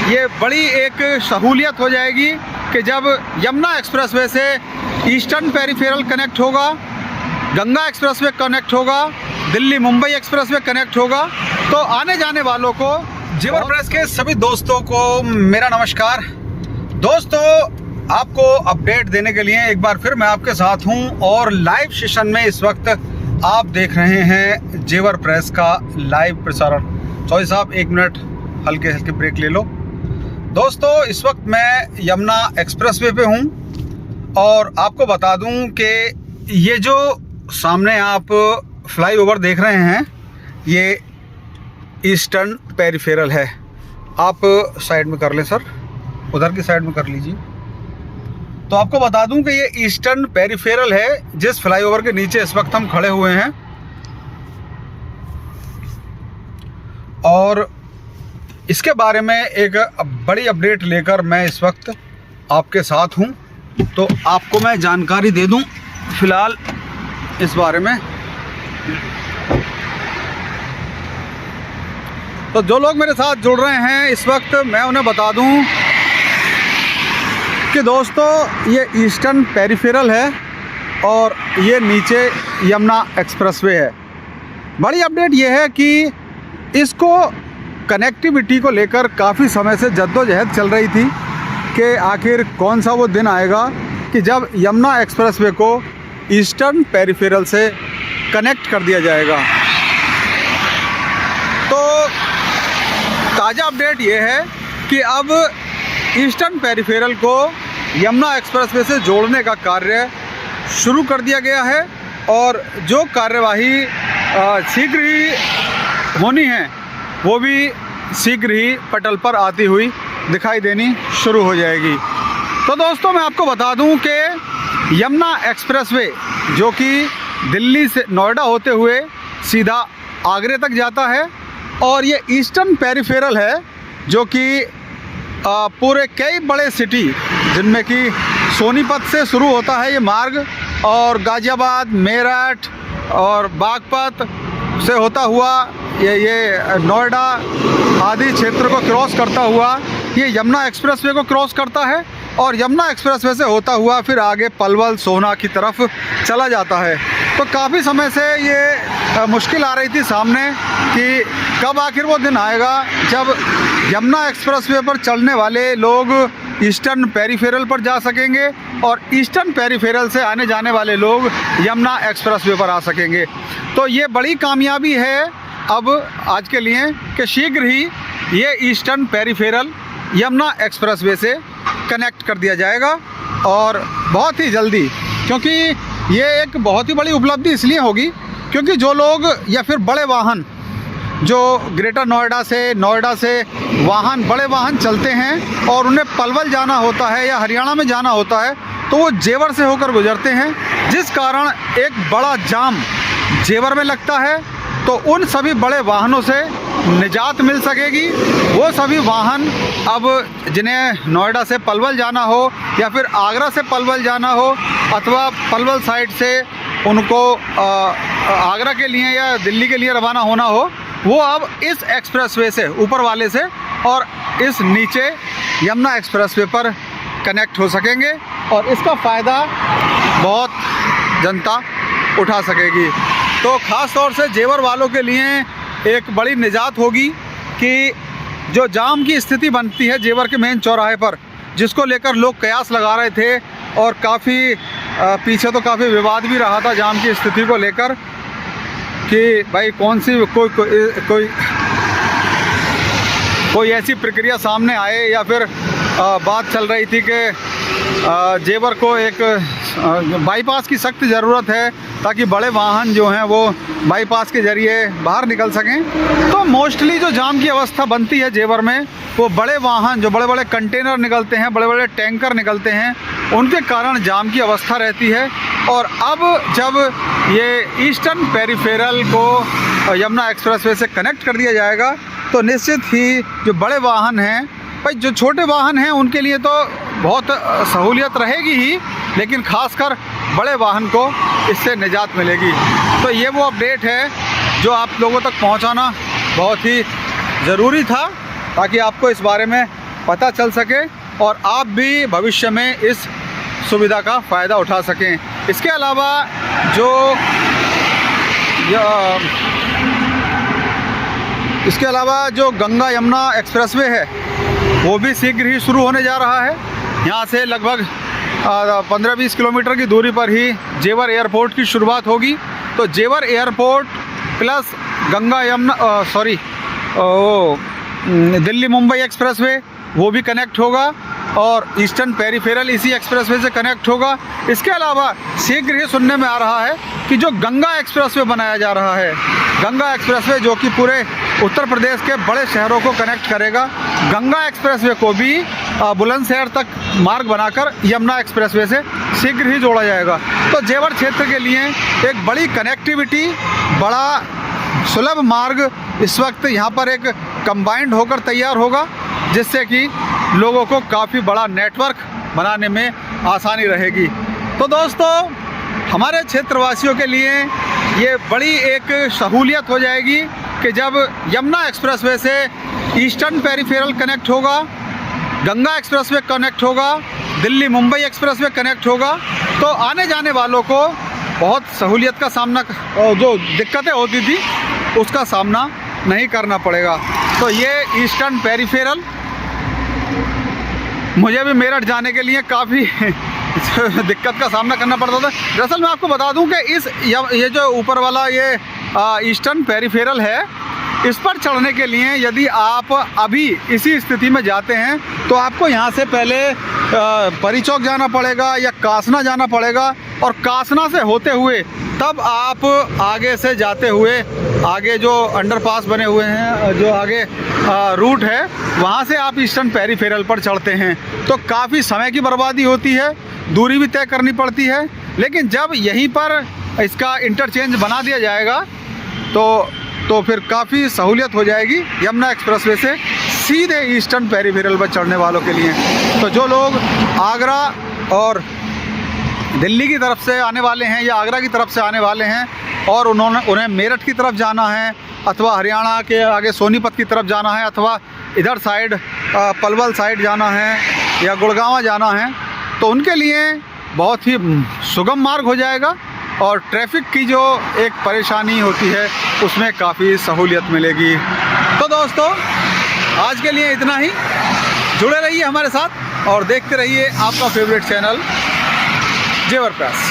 ये बड़ी एक सहूलियत हो जाएगी कि जब यमुना एक्सप्रेसवे से ईस्टर्न पेरिफेरल कनेक्ट होगा, गंगा एक्सप्रेसवे कनेक्ट होगा, दिल्ली मुंबई एक्सप्रेसवे कनेक्ट होगा, तो आने जाने वालों को, जेवर प्रेस के सभी दोस्तों को मेरा नमस्कार। दोस्तों, आपको अपडेट देने के लिए एक बार फिर मैं आपके साथ हूं और लाइव सेशन में इस वक्त आप देख रहे हैं जेवर प्रेस का लाइव प्रसारण। चौधरी साहब, 1 मिनट हल्के हल्के ब्रेक ले लो। दोस्तों, इस वक्त मैं यमुना एक्सप्रेसवे पे हूं और आपको बता दूं कि ये जो सामने आप फ्लाईओवर देख रहे हैं, ये ईस्टर्न पेरिफेरल है। आप साइड में कर लें सर, उधर की साइड में कर लीजिए। तो आपको बता दूं कि ये ईस्टर्न पेरिफेरल है, जिस फ्लाईओवर के नीचे इस वक्त हम खड़े हुए हैं। और इसके बारे में एक बड़ी अपडेट लेकर मैं इस वक्त आपके साथ हूं, तो आपको मैं जानकारी दे दूं फिलहाल इस बारे में। तो जो लोग मेरे साथ जुड़ रहे हैं इस वक्त, मैं उन्हें बता दूं कि दोस्तों, ये ईस्टर्न पेरिफेरल है और ये नीचे यमुना एक्सप्रेसवे है। बड़ी अपडेट ये है कि इसको कनेक्टिविटी को लेकर काफ़ी समय से जद्दोजहद चल रही थी कि आखिर कौन सा वो दिन आएगा कि जब यमुना एक्सप्रेसवे को ईस्टर्न पेरिफेरल से कनेक्ट कर दिया जाएगा। तो ताज़ा अपडेट ये है कि अब ईस्टर्न पेरिफेरल को यमुना एक्सप्रेसवे से जोड़ने का कार्य शुरू कर दिया गया है और जो कार्यवाही शीघ्र ही होनी है वो भी शीघ्र ही पटल पर आती हुई दिखाई देनी शुरू हो जाएगी। तो दोस्तों, मैं आपको बता दूं कि यमुना एक्सप्रेसवे जो कि दिल्ली से नोएडा होते हुए सीधा आगरे तक जाता है, और ये ईस्टर्न पेरिफेरल है जो कि पूरे कई बड़े सिटी, जिनमें कि सोनीपत से शुरू होता है ये मार्ग और गाज़ियाबाद, मेरठ और बागपत से होता हुआ ये नोएडा आदि क्षेत्र को क्रॉस करता हुआ ये यमुना एक्सप्रेसवे को क्रॉस करता है और यमुना एक्सप्रेसवे से होता हुआ फिर आगे पलवल, सोहना की तरफ चला जाता है। तो काफ़ी समय से ये मुश्किल आ रही थी सामने कि कब आखिर वो दिन आएगा जब यमुना एक्सप्रेसवे पर चलने वाले लोग ईस्टर्न पेरिफेरल पर जा सकेंगे और ईस्टर्न पेरिफेरल से आने जाने वाले लोग यमुना एक्सप्रेसवे पर आ सकेंगे। तो ये बड़ी कामयाबी है अब आज के लिए कि शीघ्र ही ये ईस्टर्न पेरिफेरल यमुना एक्सप्रेसवे से कनेक्ट कर दिया जाएगा और बहुत ही जल्दी, क्योंकि ये एक बहुत ही बड़ी उपलब्धि इसलिए होगी क्योंकि जो लोग या फिर बड़े वाहन जो ग्रेटर नोएडा से बड़े वाहन चलते हैं और उन्हें पलवल जाना होता है या हरियाणा में जाना होता है, तो वो जेवर से होकर गुजरते हैं, जिस कारण एक बड़ा जाम जेवर में लगता है। तो उन सभी बड़े वाहनों से निजात मिल सकेगी। वो सभी वाहन अब जिन्हें नोएडा से पलवल जाना हो या फिर आगरा से पलवल जाना हो अथवा पलवल साइड से उनको आगरा के लिए या दिल्ली के लिए रवाना होना हो, वो अब इस एक्सप्रेसवे से, ऊपर वाले से और इस नीचे यमुना एक्सप्रेसवे पर कनेक्ट हो सकेंगे और इसका फ़ायदा बहुत जनता उठा सकेगी। तो ख़ास तौर से जेवर वालों के लिए एक बड़ी निजात होगी कि जो जाम की स्थिति बनती है जेवर के मेन चौराहे पर, जिसको लेकर लोग कयास लगा रहे थे और काफ़ी पीछे तो काफ़ी विवाद भी रहा था जाम की स्थिति को लेकर कि भाई कौन सी कोई ऐसी प्रक्रिया सामने आए या फिर बात चल रही थी कि जेवर को एक बाईपास की सख्त ज़रूरत है ताकि बड़े वाहन जो हैं वो बाईपास के ज़रिए बाहर निकल सकें। तो मोस्टली जो जाम की अवस्था बनती है जेवर में, वो बड़े वाहन जो बड़े बड़े कंटेनर निकलते हैं, बड़े बड़े टैंकर निकलते हैं, उनके कारण जाम की अवस्था रहती है। और अब जब ये ईस्टर्न पेरिफेरल को यमुना एक्सप्रेसवे से कनेक्ट कर दिया जाएगा तो निश्चित ही जो बड़े वाहन हैं, भाई जो छोटे वाहन हैं उनके लिए तो बहुत सहूलियत रहेगी ही, लेकिन खासकर बड़े वाहन को इससे निजात मिलेगी। तो ये वो अपडेट है जो आप लोगों तक पहुंचाना बहुत ही ज़रूरी था, ताकि आपको इस बारे में पता चल सके और आप भी भविष्य में इस सुविधा का फ़ायदा उठा सकें। इसके अलावा जो गंगा यमुना एक्सप्रेसवे है वो भी शीघ्र ही शुरू होने जा रहा है। यहाँ से लगभग 15-20 किलोमीटर की दूरी पर ही जेवर एयरपोर्ट की शुरुआत होगी। तो जेवर airport plus Ganga Yamuna Delhi Mumbai expressway वो भी कनेक्ट होगा और ईस्टर्न पेरिफेरल इसी एक्सप्रेसवे से कनेक्ट होगा। इसके अलावा शीघ्र ही सुनने में आ रहा है कि जो गंगा एक्सप्रेसवे बनाया जा रहा है, गंगा एक्सप्रेसवे जो कि पूरे उत्तर प्रदेश के बड़े शहरों को कनेक्ट करेगा, गंगा एक्सप्रेसवे को भी बुलंदशहर तक मार्ग बनाकर यमुना एक्सप्रेसवे से शीघ्र ही जोड़ा जाएगा। तो जेवर क्षेत्र के लिए एक बड़ी कनेक्टिविटी, बड़ा सुलभ मार्ग इस वक्त यहाँ पर एक कंबाइंड होकर तैयार होगा, जिससे कि लोगों को काफ़ी बड़ा नेटवर्क बनाने में आसानी रहेगी। तो दोस्तों, हमारे क्षेत्रवासियों के लिए ये बड़ी एक सहूलियत हो जाएगी कि जब यमुना एक्सप्रेसवे से ईस्टर्न पेरिफेरल कनेक्ट होगा, गंगा एक्सप्रेसवे कनेक्ट होगा, दिल्ली मुंबई एक्सप्रेसवे कनेक्ट होगा, तो आने जाने वालों को बहुत सहूलियत का सामना, जो दिक्कतें होती थी उसका सामना नहीं करना पड़ेगा। तो ये ईस्टर्न पेरिफेरल, मुझे भी मेरठ जाने के लिए काफ़ी दिक्कत का सामना करना पड़ता था। दरअसल मैं आपको बता दूं कि ये जो ऊपर वाला ये ईस्टर्न पेरिफेरल है, इस पर चढ़ने के लिए यदि आप अभी इसी स्थिति में जाते हैं तो आपको यहाँ से पहले परी चौक जाना पड़ेगा या कासना जाना पड़ेगा, और कासना से होते हुए तब आप आगे से जाते हुए आगे जो अंडरपास बने हुए हैं, जो आगे रूट है, वहाँ से आप ईस्टर्न पेरिफेरल पर चढ़ते हैं। तो काफ़ी समय की बर्बादी होती है, दूरी भी तय करनी पड़ती है। लेकिन जब यहीं पर इसका इंटरचेंज बना दिया जाएगा तो फिर काफ़ी सहूलियत हो जाएगी यमुना एक्सप्रेसवे से सीधे ईस्टर्न पेरिफेरल पर चढ़ने वालों के लिए। तो जो लोग आगरा और दिल्ली की तरफ से आने वाले हैं या आगरा की तरफ से आने वाले हैं और उन्हें मेरठ की तरफ जाना है, अथवा हरियाणा के आगे सोनीपत की तरफ जाना है, अथवा इधर साइड पलवल साइड जाना है या गुड़गांव जाना है, तो उनके लिए बहुत ही सुगम मार्ग हो जाएगा और ट्रैफिक की जो एक परेशानी होती है उसमें काफ़ी सहूलियत मिलेगी। तो दोस्तों, आज के लिए इतना ही। जुड़े रहिए हमारे साथ और देखते रहिए आपका फेवरेट चैनल जेवर प्रेस।